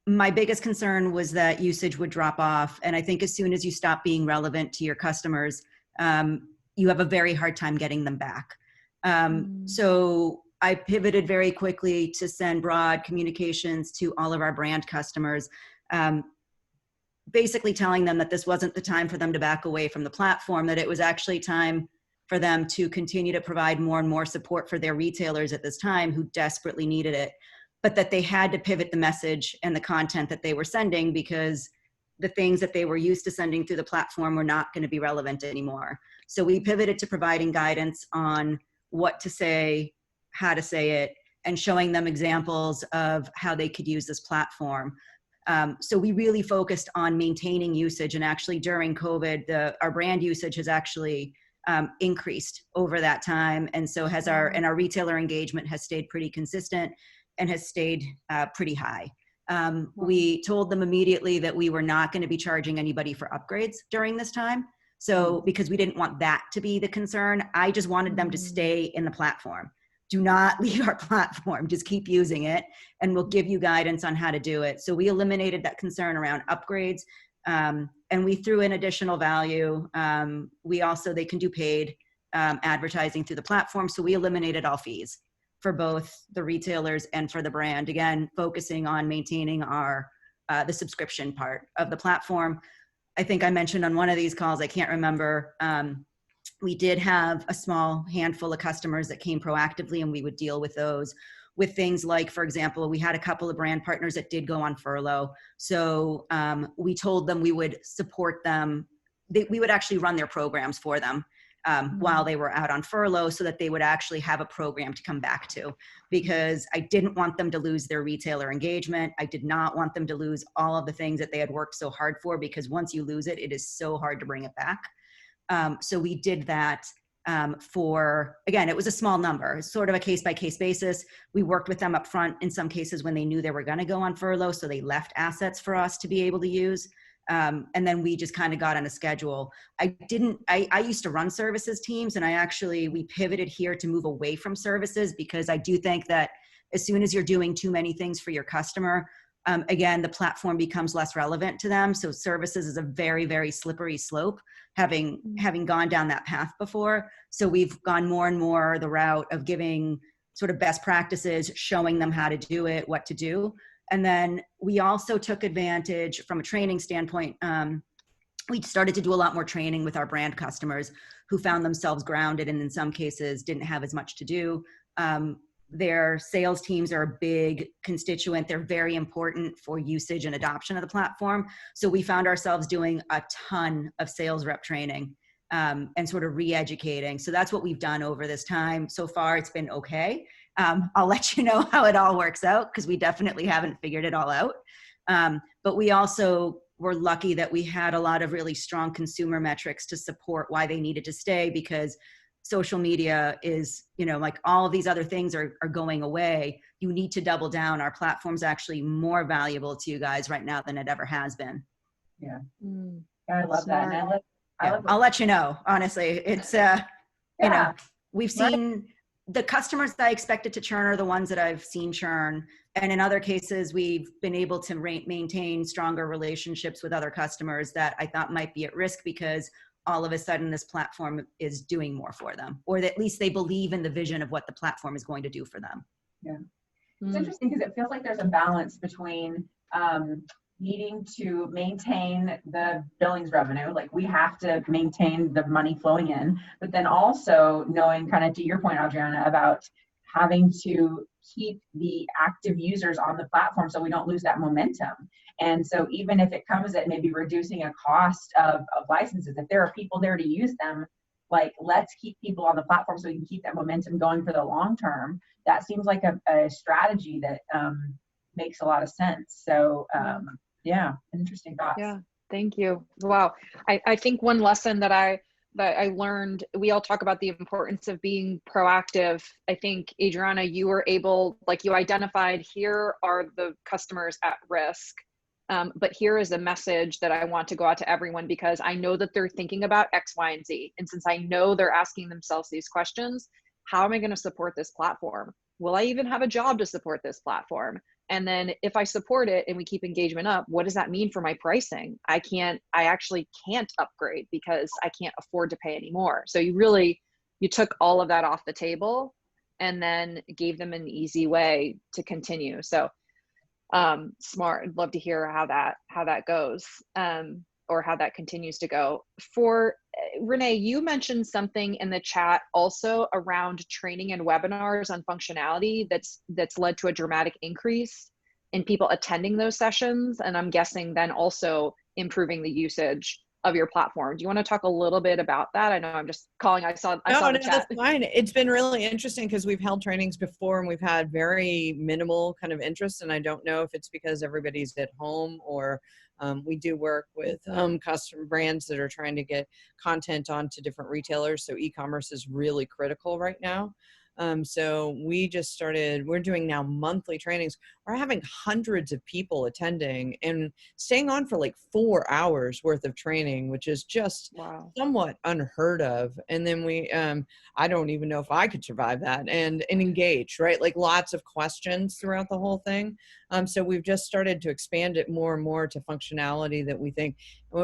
my biggest concern was that usage would drop off. And I think as soon as you stop being relevant to your customers, you have a very hard time getting them back. So I pivoted very quickly to send broad communications to all of our brand customers, basically telling them that this wasn't the time for them to back away from the platform, that it was actually time for them to continue to provide more and more support for their retailers at this time who desperately needed it, but that they had to pivot the message and the content that they were sending because the things that they were used to sending through the platform were not going to be relevant anymore. So we pivoted to providing guidance on what to say, how to say it, and showing them examples of how they could use this platform. So we really focused on maintaining usage, and actually during COVID, our brand usage has actually increased over that time. And so has our retailer engagement has stayed pretty consistent and has stayed pretty high. We told them immediately that we were not going to be charging anybody for upgrades during this time. So because we didn't want that to be the concern, I just wanted them to stay in the platform. Do not leave our platform, just keep using it, and we'll give you guidance on how to do it. So we eliminated that concern around upgrades, and we threw in additional value. They can do paid advertising through the platform. So we eliminated all fees for both the retailers and for the brand, again, focusing on maintaining the subscription part of the platform. I think I mentioned on one of these calls, I can't remember, we did have a small handful of customers that came proactively, and we would deal with those with things like, for example, we had a couple of brand partners that did go on furlough. So we told them we would support them. We would actually run their programs for them while they were out on furlough, so that they would actually have a program to come back to, because I didn't want them to lose their retailer engagement. I did not want them to lose all of the things that they had worked so hard for, because once you lose it, it is so hard to bring it back. So we did that again, it was a small number, sort of a case-by-case basis. We worked with them up front in some cases when they knew they were going to go on furlough, so they left assets for us to be able to use. And then we just kind of got on a schedule. I used to run services teams, and we pivoted here to move away from services, because I do think that as soon as you're doing too many things for your customer, again, the platform becomes less relevant to them. So services is a very, very slippery slope, having gone down that path before. So we've gone more and more the route of giving sort of best practices, showing them how to do it, what to do. And then we also took advantage from a training standpoint. We started to do a lot more training with our brand customers who found themselves grounded and in some cases didn't have as much to do. Their sales teams are a big constituent. They're very important for usage and adoption of the platform. So we found ourselves doing a ton of sales rep training and sort of re-educating. So that's what we've done over this time. So far, it's been okay. I'll let you know how it all works out, because we definitely haven't figured it all out. But we also were lucky that we had a lot of really strong consumer metrics to support why they needed to stay, because social media is, like all of these other things are going away. You need to double down. Our platform's actually more valuable to you guys right now than it ever has been. Yeah. I love that. And I'll let you know, honestly. It's, we've seen the customers that I expected to churn are the ones that I've seen churn. And in other cases, we've been able to maintain stronger relationships with other customers that I thought might be at risk, because all of a sudden this platform is doing more for them, or that at least they believe in the vision of what the platform is going to do for them. Yeah. It's interesting because it feels like there's a balance between needing to maintain the billings revenue, like we have to maintain the money flowing in, but then also knowing, kind of to your point, Adriana, about having to keep the active users on the platform so we don't lose that momentum. And so even if it comes at maybe reducing a cost of licenses, if there are people there to use them, like let's keep people on the platform so we can keep that momentum going for the long term. That seems like a strategy that makes a lot of sense. So interesting thoughts. Yeah, thank you. Wow. I think one lesson that I learned, we all talk about the importance of being proactive. I think, Adriana, you were able, you identified, here are the customers at risk. But here is a message that I want to go out to everyone, because I know that they're thinking about X, Y, and Z. And since I know they're asking themselves these questions, how am I going to support this platform? Will I even have a job to support this platform? And then if I support it and we keep engagement up, what does that mean for my pricing? I actually can't upgrade because I can't afford to pay anymore. So you took all of that off the table and then gave them an easy way to continue. So smart. I'd love to hear how that goes, or how that continues to go. For Renee, you mentioned something in the chat also around training and webinars on functionality that's led to a dramatic increase in people attending those sessions, and I'm guessing then also improving the usage of your platform. Do you want to talk a little bit about that? I know I'm just calling. I saw the chat. That's fine. It's been really interesting because we've held trainings before and we've had very minimal kind of interest. And I don't know if it's because everybody's at home or we do work with custom brands that are trying to get content onto different retailers. So e-commerce is really critical right now. So we just started, we're doing now monthly trainings. We're having hundreds of people attending and staying on for like 4 hours worth of training, which is just somewhat unheard of. And then we, I don't even know if I could survive that and engage, right? Like lots of questions throughout the whole thing. So we've just started to expand it more and more to functionality that we think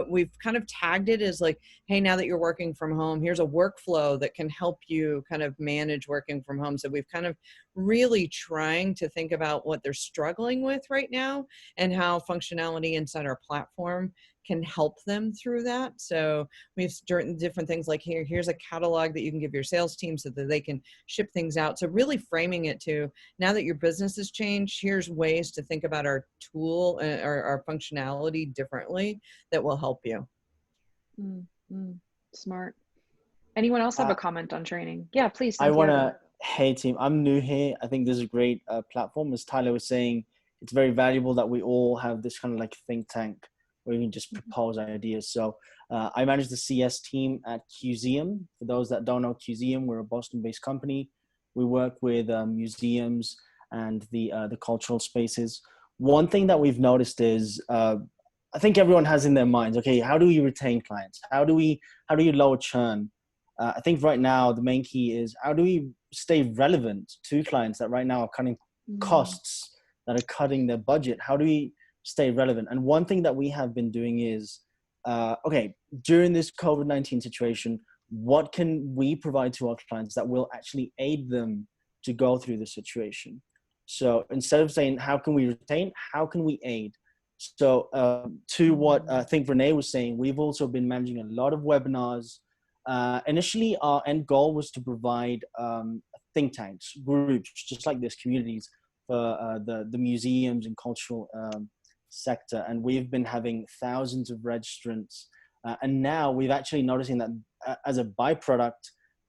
we've kind of tagged it as like, hey, now that you're working from home, here's a workflow that can help you kind of manage working from home. So we've kind of really trying to think about what they're struggling with right now and how functionality inside our platform can help them through that. So we have different things like here's a catalog that you can give your sales team so that they can ship things out. So really framing it to, now that your business has changed, here's ways to think about our tool, our functionality differently that will help you. Smart. Anyone else have a comment on training? Yeah, please. Santiago. I want to, hey team, I'm new here. I think this is a great platform. As Tyler was saying, it's very valuable that we all have this kind of like think tank where you can just propose ideas. So I manage the CS team at Museum. For those that don't know Museum, we're a Boston-based company. We work with museums and the cultural spaces. One thing that we've noticed is, I think everyone has in their minds, okay, how do we retain clients? How do you lower churn? I think right now the main key is how do we stay relevant to clients that right now are cutting costs, that are cutting their budget? How do we stay relevant? And one thing that we have been doing is, okay, during this COVID-19 situation, what can we provide to our clients that will actually aid them to go through the situation? So instead of saying, how can we retain, how can we aid? So to what I think Renee was saying, we've also been managing a lot of webinars. Initially, our end goal was to provide think tanks, groups, just like this, communities for the museums and cultural sector. And we've been having thousands of registrants. And now we've actually noticing that as a byproduct,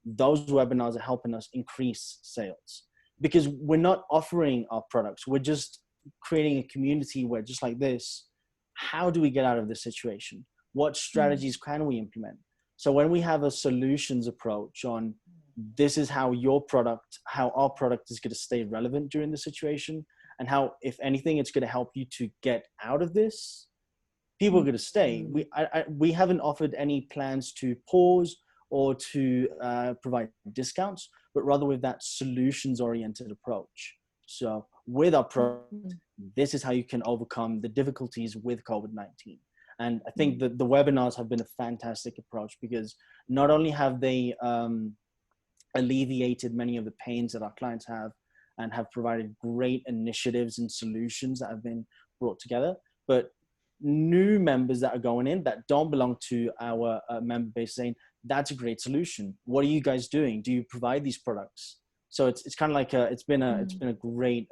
those webinars are helping us increase sales because we're not offering our products. We're just creating a community where, just like this, how do we get out of this situation? What strategies can we implement? So when we have a solutions approach on this is how your product, how our product is going to stay relevant during the situation, and how, if anything, it's going to help you to get out of this, people are going to stay. We haven't offered any plans to pause or to provide discounts, but rather with that solutions-oriented approach. So with our product, this is how you can overcome the difficulties with COVID-19. And I think that the webinars have been a fantastic approach because not only have they alleviated many of the pains that our clients have and have provided great initiatives and solutions that have been brought together, but new members that are going in that don't belong to our member base saying, that's a great solution. What are you guys doing? Do you provide these products? So it's kind of like it's been a great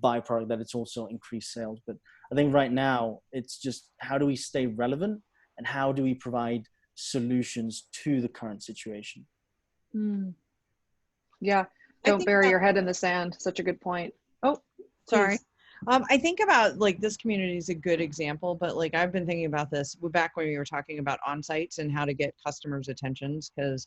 byproduct that it's also increased sales. But I think right now it's just how do we stay relevant and how do we provide solutions to the current situation? Yeah, don't bury your head in the sand. Such a good point. Oh, sorry. I think about like this community is a good example, but like I've been thinking about this back when we were talking about on-sites and how to get customers' attentions because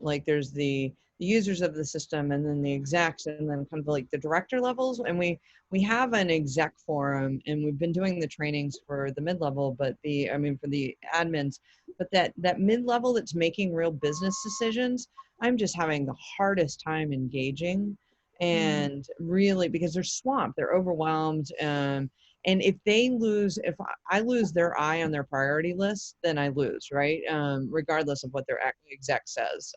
like there's the users of the system and then the execs and then kind of like the director levels. And we have an exec forum and we've been doing the trainings for the mid-level, but for the admins, but that mid-level that's making real business decisions, I'm just having the hardest time engaging. And really, because they're swamped, they're overwhelmed. And if I lose their eye on their priority list, then I lose, right? Regardless of what their exec says.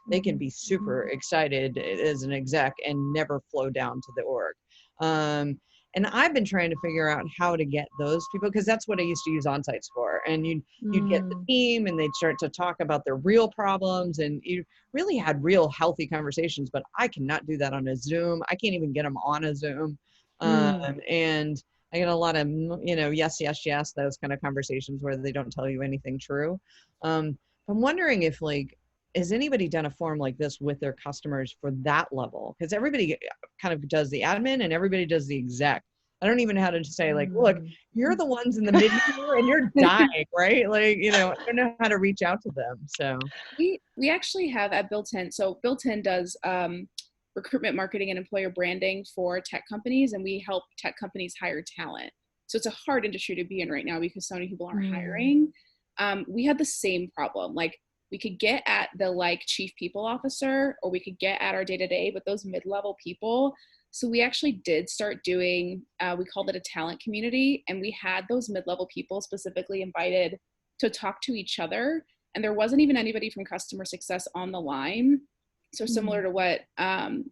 They can be super excited as an exec and never flow down to the org. And I've been trying to figure out how to get those people, because that's what I used to use on-sites for. And you'd get the team and they'd start to talk about their real problems, and you really had real healthy conversations. But I cannot do that on a Zoom. I can't even get them on a Zoom. And I get a lot of, yes, yes, yes, those kind of conversations where they don't tell you anything true. I'm wondering if, like, has anybody done a forum like this with their customers for that level? Because everybody kind of does the admin and everybody does the exec. I don't even know how to say, like, look, you're the ones in the mid and you're dying, right? Like, I don't know how to reach out to them. So we actually have at Built-in. So Built-in does recruitment, marketing, and employer branding for tech companies, and we help tech companies hire talent. So it's a hard industry to be in right now because so many people aren't hiring. We had the same problem. Like, we could get at the chief people officer, or we could get at our day-to-day, but those mid-level people. So we actually did start doing, we called it a talent community, and we had those mid-level people specifically invited to talk to each other. And there wasn't even anybody from customer success on the line. So similar to what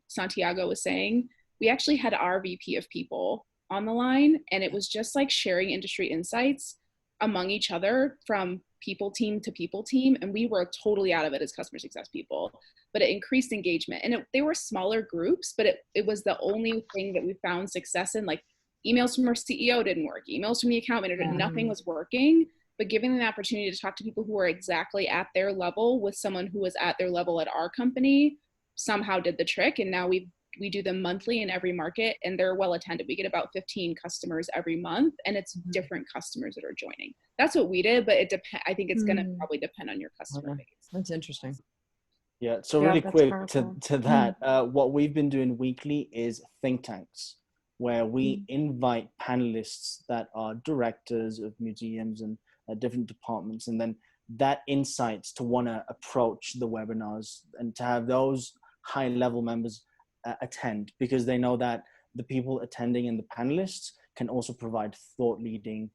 Santiago was saying, we actually had our VP of people on the line, and it was just like sharing industry insights among each other from people team to people team. And we were totally out of it as customer success people, but it increased engagement. And they were smaller groups, but it was the only thing that we found success in. Like, emails from our CEO didn't work. Emails from the account manager, nothing was working. But giving them the opportunity to talk to people who are exactly at their level with someone who was at their level at our company somehow did the trick. And now we do them monthly in every market, and they're well attended. We get about 15 customers every month, and it's different customers that are joining. That's what we did, but I think it's going to probably depend on your customer base. That's interesting. Yeah, so really quick to that, what we've been doing weekly is think tanks, where we invite panelists that are directors of museums and different departments, and then that insights to want to approach the webinars and to have those high level members attend, because they know that the people attending and the panelists can also provide thought leading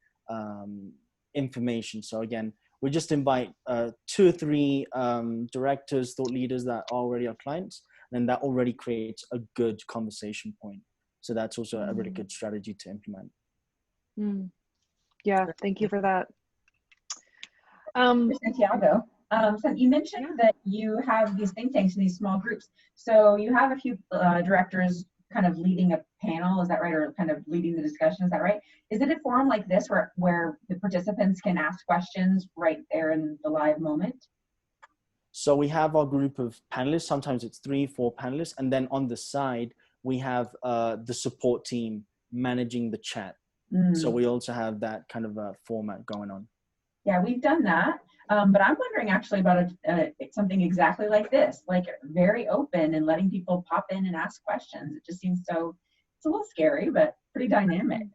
information. So again, we just invite 2 or 3 directors, thought leaders that are already our clients, and that already creates a good conversation point. So that's also a really good strategy to implement. Yeah, thank you for that. Santiago, so you mentioned that you have these think tanks and these small groups. So you have a few directors kind of leading a panel, is that right? Or kind of leading the discussion, is that right? Is it a forum like this where the participants can ask questions right there in the live moment? So we have our group of panelists. Sometimes it's 3, 4 panelists. And then on the side, we have the support team managing the chat. So we also have that kind of a format going on. Yeah, we've done that. But I'm wondering actually about something exactly like this, like very open and letting people pop in and ask questions. It just seems so, it's a little scary, but pretty dynamic.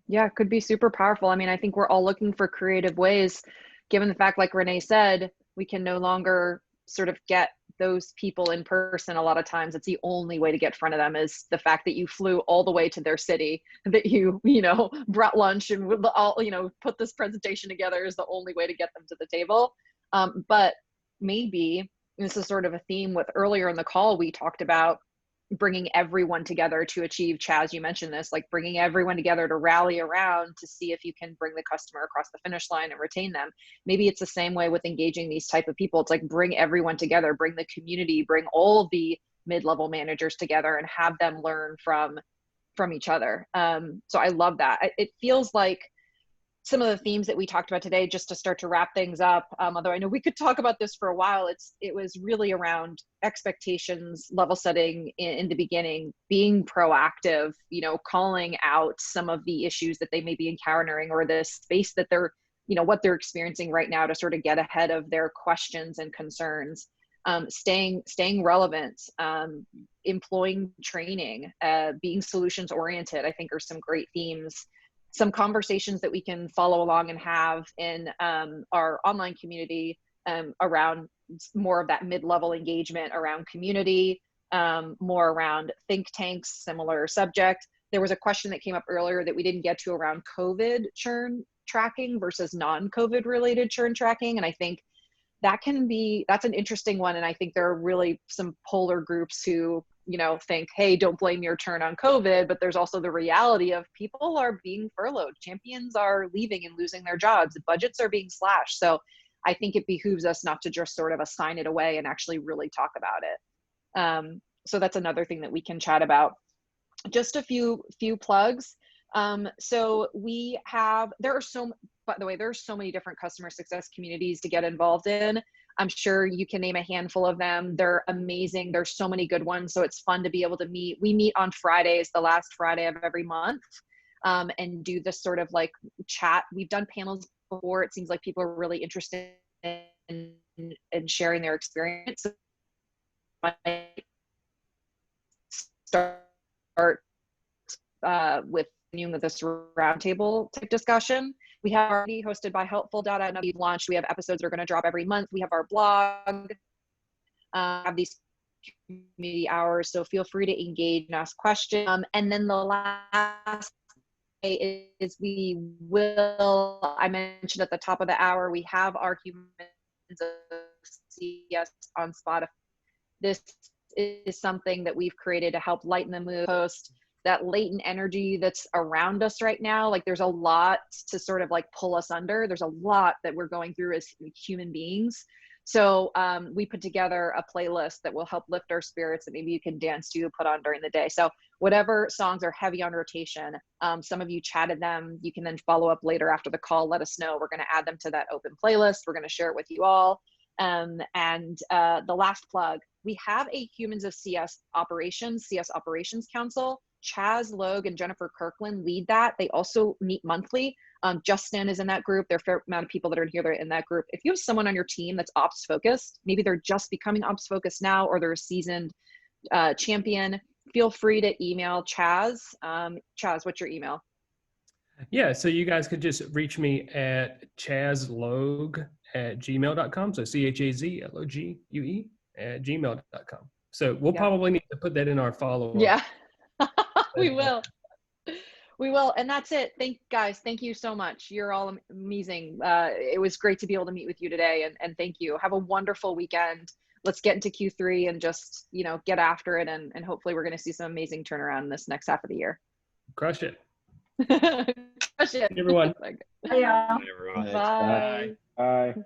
Yeah, it could be super powerful. I mean, I think we're all looking for creative ways, given the fact, like Renee said, we can no longer sort of get those people in person. A lot of times it's the only way to get in front of them is the fact that you flew all the way to their city, that you brought lunch and all, put this presentation together is the only way to get them to the table. But maybe this is sort of a theme with earlier in the call, we talked about bringing everyone together to achieve, Chaz, you mentioned this, like bringing everyone together to rally around to see if you can bring the customer across the finish line and retain them. Maybe it's the same way with engaging these type of people. It's like bring everyone together, bring the community, bring all of the mid-level managers together and have them learn from each other. So I love that. It feels like some of the themes that we talked about today, just to start to wrap things up, although I know we could talk about this for a while, it was really around expectations, level setting in the beginning, being proactive, calling out some of the issues that they may be encountering or the space that they're, what they're experiencing right now to sort of get ahead of their questions and concerns, staying relevant, employing training, being solutions oriented, I think are some great themes. Some conversations that we can follow along and have in our online community around more of that mid-level engagement around community, more around think tanks, similar subject. There was a question that came up earlier that we didn't get to around COVID churn tracking versus non-COVID related churn tracking. And I think that's an interesting one. And I think there are really some polar groups who think, hey, don't blame your churn on COVID, but there's also the reality of people are being furloughed. Champions are leaving and losing their jobs. Budgets are being slashed. So I think it behooves us not to just sort of assign it away and actually really talk about it. So that's another thing that we can chat about. Just a few plugs. So by the way, there are so many different customer success communities to get involved in. I'm sure you can name a handful of them. They're amazing. There's so many good ones. So it's fun to be able to meet. We meet on Fridays, the last Friday of every month, and do this sort of like chat. We've done panels before. It seems like people are really interested in sharing their experience. Start with this roundtable type discussion. We have already hosted by Helpful Data. We've launched. We have episodes that are going to drop every month. We have our blog. Have these community hours, so feel free to engage and ask questions. And then the last is I mentioned at the top of the hour, we have our Humans of CS on Spotify. This is something that we've created to help lighten the mood, post that latent energy that's around us right now. Like there's a lot to sort of like pull us under. There's a lot that we're going through as human beings. So we put together a playlist that will help lift our spirits that maybe you can dance to, put on during the day. So whatever songs are heavy on rotation, some of you chatted them. You can then follow up later after the call. Let us know. We're going to add them to that open playlist. We're going to share it with you all. And the last plug, we have a Humans of CS Operations Council. Chaz Logue and Jennifer Kirkland lead that. They also meet monthly. Justin is in that group. There are a fair amount of people that are here that are in that group. If you have someone on your team that's ops focused, maybe they're just becoming ops focused now, or they're a seasoned champion, feel free to email Chaz. Chaz, what's your email? Yeah, so you guys could just reach me at chazlogue@gmail.com. So CHAZLOGUE @gmail.com. So we'll probably need to put that in our follow-up. Yeah, we will. We will. And that's it. Thank you so much. You're all amazing. It was great to be able to meet with you today, and thank you. Have a wonderful weekend. Let's get into Q3 and just, get after it. And hopefully we're going to see some amazing turnaround in this next half of the year. Crush it. Crush it. Everyone. Yeah. Everyone. Bye. Bye.